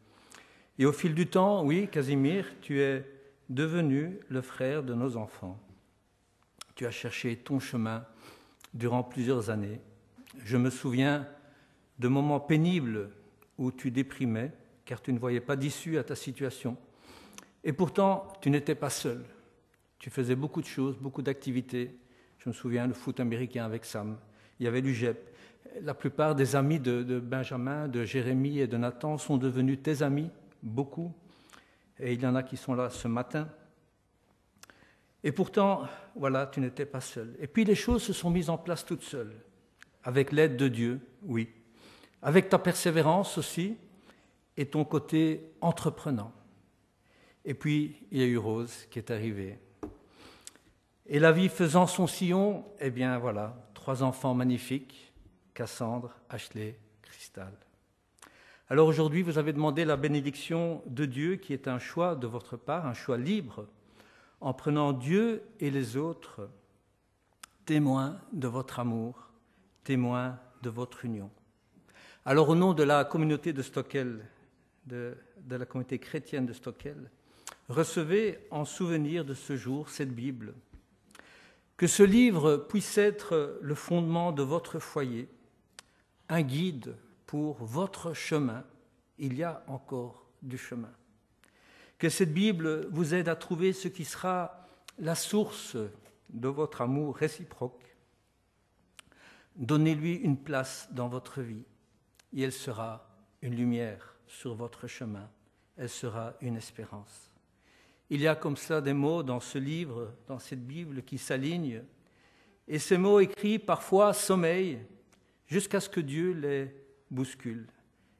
Et au fil du temps, oui, Casimir, tu es devenu le frère de nos enfants. Tu as cherché ton chemin durant plusieurs années. Je me souviens de moments pénibles où tu déprimais, car tu ne voyais pas d'issue à ta situation. Et pourtant, tu n'étais pas seul. Tu faisais beaucoup de choses, beaucoup d'activités. Je me souviens, le foot américain avec Sam. Il y avait l'UGEP. La plupart des amis de Benjamin, de Jérémie et de Nathan sont devenus tes amis, beaucoup. Et il y en a qui sont là ce matin. Et pourtant, voilà, tu n'étais pas seul. Et puis les choses se sont mises en place toutes seules, avec l'aide de Dieu, oui, avec ta persévérance aussi, et ton côté entreprenant. Et puis, il y a eu Rose qui est arrivée. Et la vie faisant son sillon, eh bien voilà, 3 enfants magnifiques, Cassandre, Ashley, Cristal. Alors aujourd'hui, vous avez demandé la bénédiction de Dieu, qui est un choix de votre part, un choix libre, en prenant Dieu et les autres témoins de votre amour, témoins de votre union. Alors au nom de la communauté de Stockel, de la communauté chrétienne de Stockel, recevez en souvenir de ce jour cette Bible. Que ce livre puisse être le fondement de votre foyer, un guide pour votre chemin. Il y a encore du chemin. Que cette Bible vous aide à trouver ce qui sera la source de votre amour réciproque. Donnez-lui une place dans votre vie et elle sera une lumière sur votre chemin. Elle sera une espérance. Il y a comme ça des mots dans ce livre, dans cette Bible qui s'alignent et ces mots écrits parfois sommeillent jusqu'à ce que Dieu les bouscule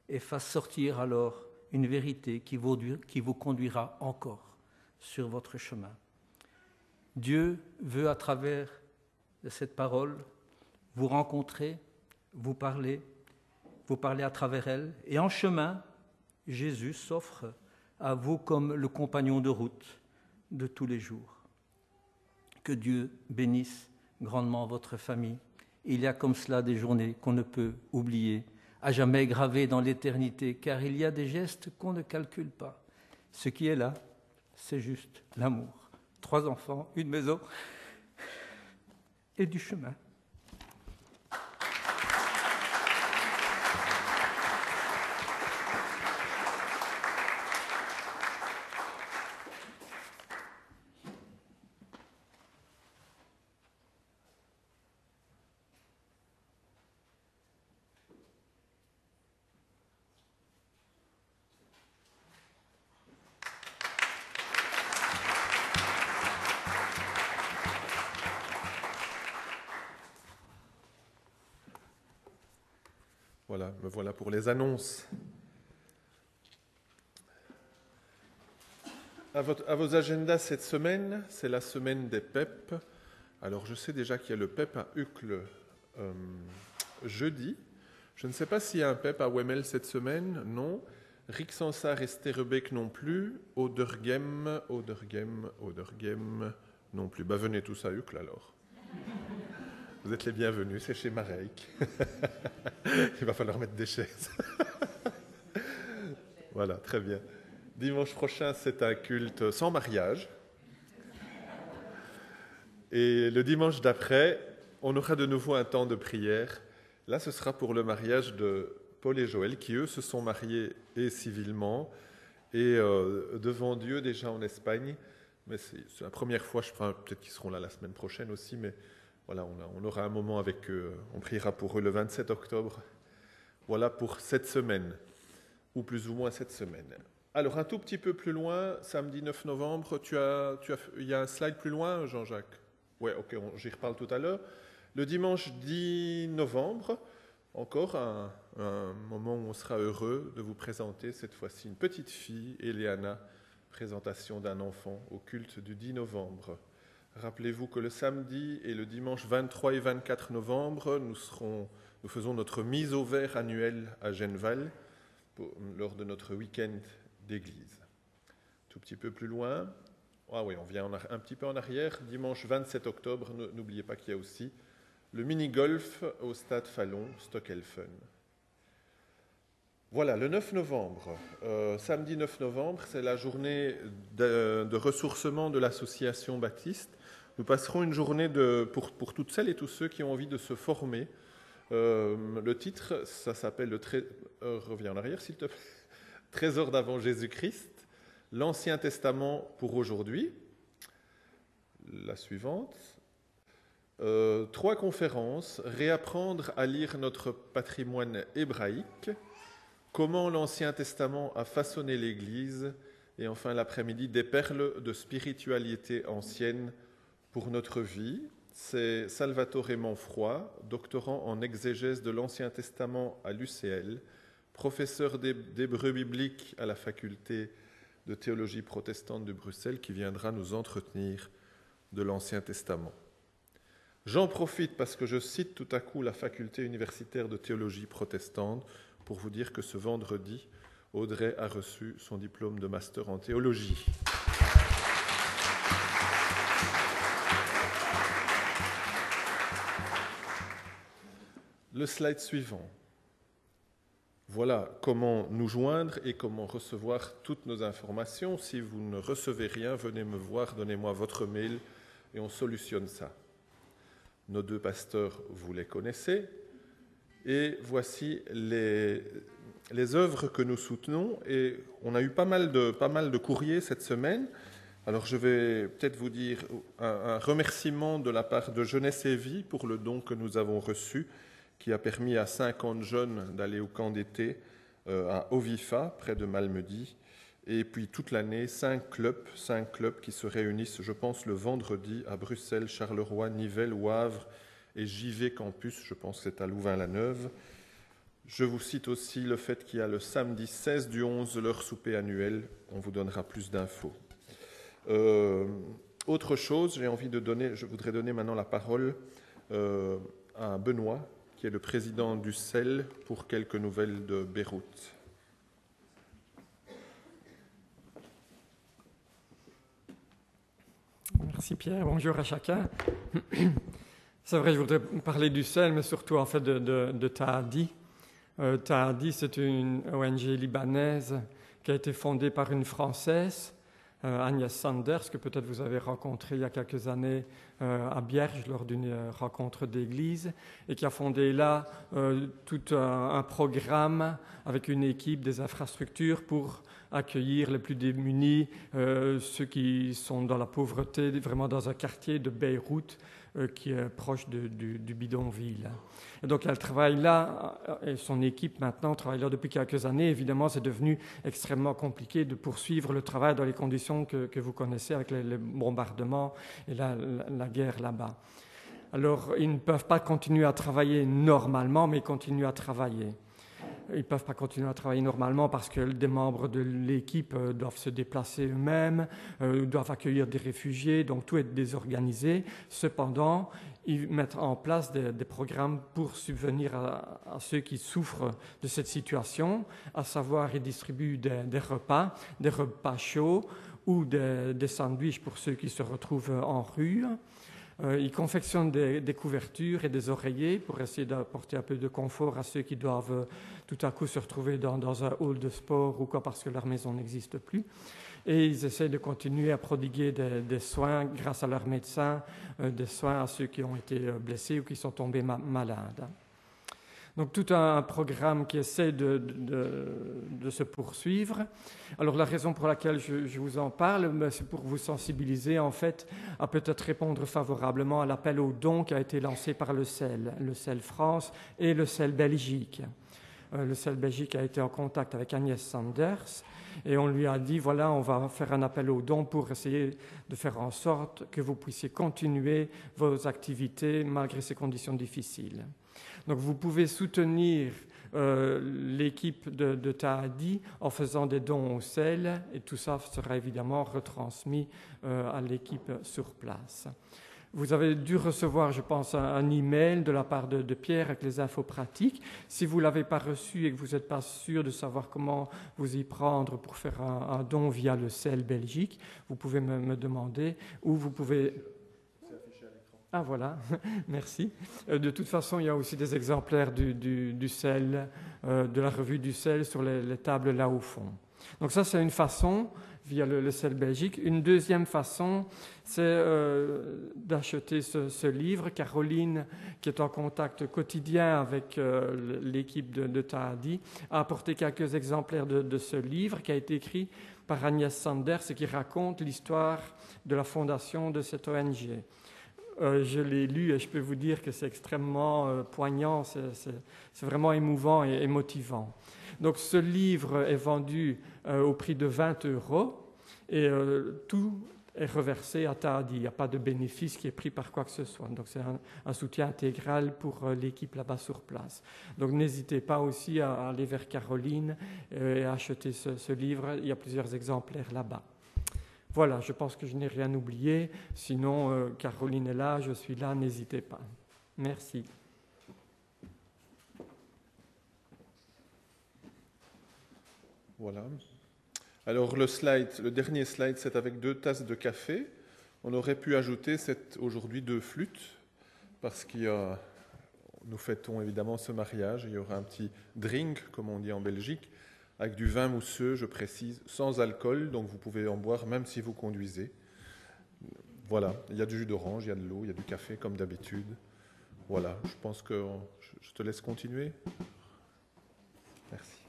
et fasse sortir alors une vérité qui vous conduira encore sur votre chemin. Dieu veut, à travers de cette parole, vous rencontrer, vous parler à travers elle. Et en chemin, Jésus s'offre à vous comme le compagnon de route de tous les jours. Que Dieu bénisse grandement votre famille. Il y a comme cela des journées qu'on ne peut oublier, à jamais gravées dans l'éternité, car il y a des gestes qu'on ne calcule pas. Ce qui est là, c'est juste l'amour. 3 enfants, une maison et du chemin. Voilà, me voilà pour les annonces. À vos agendas cette semaine, c'est la semaine des PEP. Alors je sais déjà qu'il y a le PEP à Uccle jeudi. Je ne sais pas s'il y a un PEP à Wemmel cette semaine, non. Rixensart et Sterrebeek non plus. Odergem non plus. Bah, venez tous à Uccle alors. Vous êtes les bienvenus, c'est chez Mareik. Il va falloir mettre des chaises. Voilà, très bien. Dimanche prochain, c'est un culte sans mariage. Et le dimanche d'après, on aura de nouveau un temps de prière. Là, ce sera pour le mariage de Paul et Joël, qui eux se sont mariés et civilement et devant Dieu déjà en Espagne. Mais c'est la première fois, peut-être qu'ils seront là la semaine prochaine aussi, mais voilà, on aura un moment avec eux. On priera pour eux le 27 octobre. Voilà pour cette semaine, ou plus ou moins cette semaine. Alors, un tout petit peu plus loin, samedi 9 novembre, il y a un slide plus loin, Jean-Jacques? Oui, ok, j'y reparle tout à l'heure. Le dimanche 10 novembre, encore un moment où on sera heureux de vous présenter cette fois-ci une petite fille, Eliana, présentation d'un enfant au culte du 10 novembre. Rappelez-vous que le samedi et le dimanche 23 et 24 novembre, nous faisons notre mise au vert annuelle à Genneval lors de notre week-end d'église. Tout petit peu plus loin, oui, on vient un petit peu en arrière, dimanche 27 octobre, n'oubliez pas qu'il y a aussi le mini-golf au stade Fallon, Stockelfen. Voilà, le 9 novembre, samedi 9 novembre, c'est la journée de ressourcement de l'association baptiste. Nous passerons une journée pour toutes celles et tous ceux qui ont envie de se former. Le titre, ça s'appelle reviens en arrière s'il te plaît. Trésor d'avant Jésus-Christ, l'Ancien Testament pour aujourd'hui. La suivante. 3 conférences, réapprendre à lire notre patrimoine hébraïque, comment l'Ancien Testament a façonné l'Église, et enfin l'après-midi, des perles de spiritualité ancienne pour notre vie. C'est Salvatore Manfroy, doctorant en exégèse de l'Ancien Testament à l'UCL, professeur d'hébreu biblique à la faculté de théologie protestante de Bruxelles, qui viendra nous entretenir de l'Ancien Testament. J'en profite parce que je cite tout à coup la faculté universitaire de théologie protestante pour vous dire que ce vendredi, Audrey a reçu son diplôme de master en théologie. Le slide suivant. Voilà comment nous joindre et comment recevoir toutes nos informations. Si vous ne recevez rien, venez me voir, donnez-moi votre mail et on solutionne ça. Nos 2 pasteurs, vous les connaissez. Et voici les œuvres que nous soutenons. Et on a eu pas mal de courriers cette semaine. Alors je vais peut-être vous dire un remerciement de la part de Jeunesse et Vie pour le don que nous avons reçu, qui a permis à 50 jeunes d'aller au camp d'été à Ovifa, près de Malmedy. Et puis toute l'année, 5 clubs qui se réunissent, je pense, le vendredi à Bruxelles, Charleroi, Nivelles, Wavre et JV Campus, je pense que c'est à Louvain-la-Neuve. Je vous cite aussi le fait qu'il y a le samedi 16 du 11, leur souper annuel. On vous donnera plus d'infos. Autre chose, je voudrais donner maintenant la parole à Benoît, qui est le président du CEL, pour quelques nouvelles de Beyrouth. Merci Pierre, bonjour à chacun. C'est vrai, je voudrais parler du CEL, mais surtout en fait de Tahadi. Tahadi, c'est une ONG libanaise qui a été fondée par une Française, Agnès Sanders, que peut-être vous avez rencontrée il y a quelques années à Bierge lors d'une rencontre d'église, et qui a fondé là tout un programme avec une équipe, des infrastructures pour accueillir les plus démunis, ceux qui sont dans la pauvreté, vraiment dans un quartier de Beyrouth qui est proche du bidonville. Et donc elle travaille là, et son équipe maintenant travaille là depuis quelques années. Évidemment, c'est devenu extrêmement compliqué de poursuivre le travail dans les conditions que vous connaissez, avec les bombardements et la guerre là-bas. Alors, ils ne peuvent pas continuer à travailler normalement, mais ils continuent à travailler. Ils ne peuvent pas continuer à travailler normalement parce que des membres de l'équipe doivent se déplacer eux-mêmes, doivent accueillir des réfugiés, donc tout est désorganisé. Cependant, ils mettent en place des programmes pour subvenir à ceux qui souffrent de cette situation, à savoir ils distribuent des repas chauds ou des sandwichs pour ceux qui se retrouvent en rue. Ils confectionnent des couvertures et des oreillers pour essayer d'apporter un peu de confort à ceux qui doivent tout à coup se retrouver dans un hall de sport ou quoi parce que leur maison n'existe plus. Et ils essaient de continuer à prodiguer des soins grâce à leurs médecins, des soins à ceux qui ont été blessés ou qui sont tombés malades. Donc tout un programme qui essaie de se poursuivre. Alors la raison pour laquelle je vous en parle, c'est pour vous sensibiliser en fait à peut-être répondre favorablement à l'appel aux dons qui a été lancé par le CEL France et le CEL Belgique. Le CEL Belgique a été en contact avec Agnès Sanders et on lui a dit, voilà, on va faire un appel aux dons pour essayer de faire en sorte que vous puissiez continuer vos activités malgré ces conditions difficiles. Donc vous pouvez soutenir l'équipe de Tahadi en faisant des dons au CEL et tout ça sera évidemment retransmis à l'équipe sur place. Vous avez dû recevoir, je pense, un email de la part de Pierre avec les infos pratiques. Si vous ne l'avez pas reçu et que vous n'êtes pas sûr de savoir comment vous y prendre pour faire un don via le CEL Belgique, vous pouvez me demander ou vous pouvez... Ah voilà, merci. De toute façon, il y a aussi des exemplaires du CEL, de la revue du CEL sur les tables là au fond. Donc ça, c'est une façon, via le CEL Belgique. Une deuxième façon, c'est d'acheter ce livre. Caroline, qui est en contact quotidien avec l'équipe de Tahadi, a apporté quelques exemplaires de ce livre qui a été écrit par Agnès Sanders et qui raconte l'histoire de la fondation de cette ONG. Je l'ai lu et je peux vous dire que c'est extrêmement poignant, c'est vraiment émouvant et motivant. Donc ce livre est vendu au prix de 20 € et tout est reversé à Tahadi. Il n'y a pas de bénéfice qui est pris par quoi que ce soit. Donc c'est un soutien intégral pour l'équipe là-bas sur place. Donc n'hésitez pas aussi à aller vers Caroline et à acheter ce livre. Il y a plusieurs exemplaires là-bas. Voilà, je pense que je n'ai rien oublié. Sinon, Caroline est là, je suis là, n'hésitez pas. Merci. Voilà. Alors le dernier slide, c'est avec 2 tasses de café. On aurait pu ajouter aujourd'hui 2 flûtes, parce que nous fêtons évidemment ce mariage. Il y aura un petit drink, comme on dit en Belgique, avec du vin mousseux, je précise, sans alcool, donc vous pouvez en boire même si vous conduisez. Voilà, il y a du jus d'orange, il y a de l'eau, il y a du café comme d'habitude. Voilà, je pense que je te laisse continuer. Merci.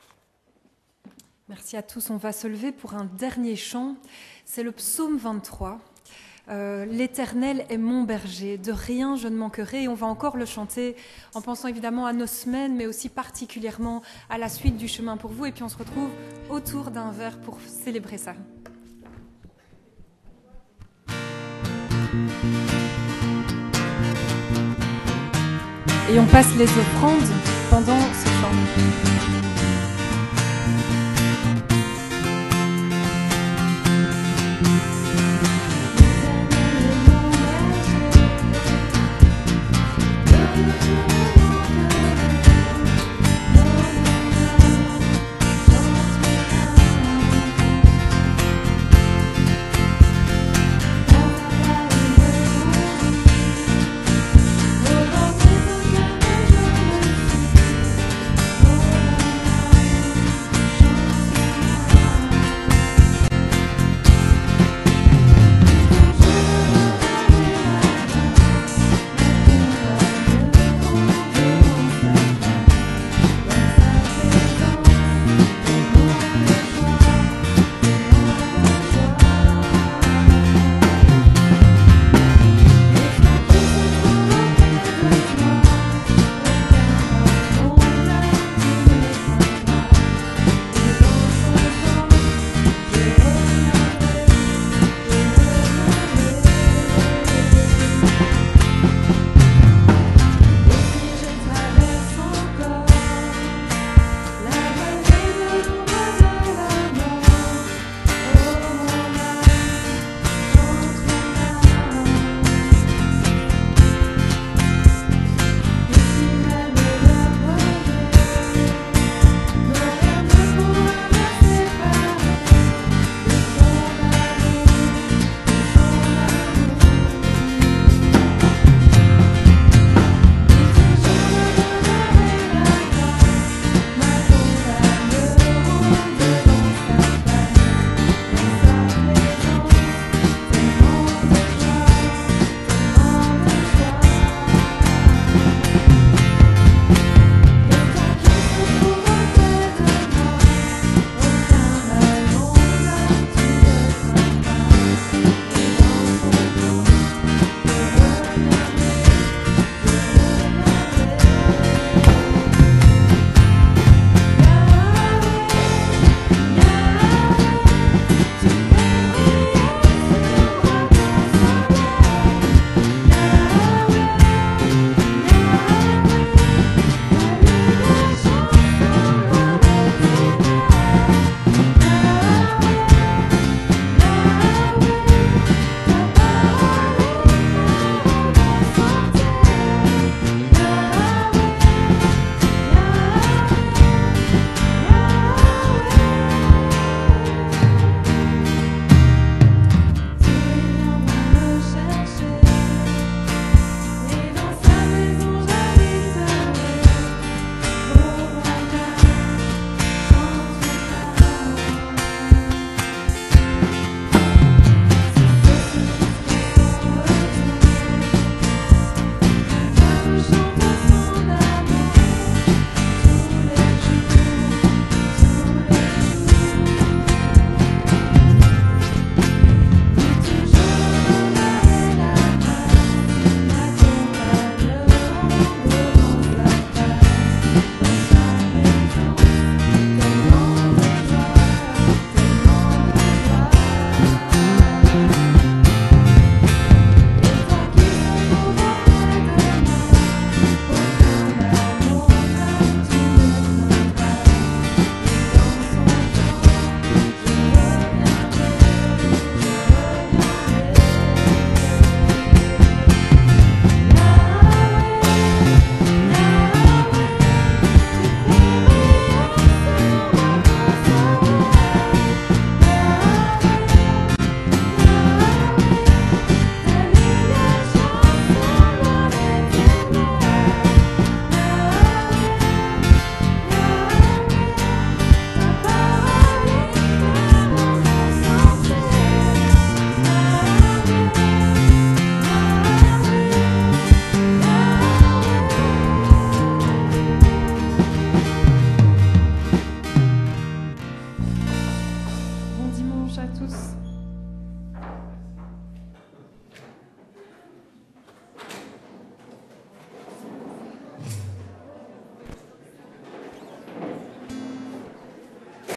Merci à tous. On va se lever pour un dernier chant. C'est le psaume 23. L'Éternel est mon berger, de rien je ne manquerai. Et on va encore le chanter en pensant évidemment à nos semaines, mais aussi particulièrement à la suite du chemin pour vous. Et puis on se retrouve autour d'un verre pour célébrer ça. Et on passe les offrandes pendant ce chant.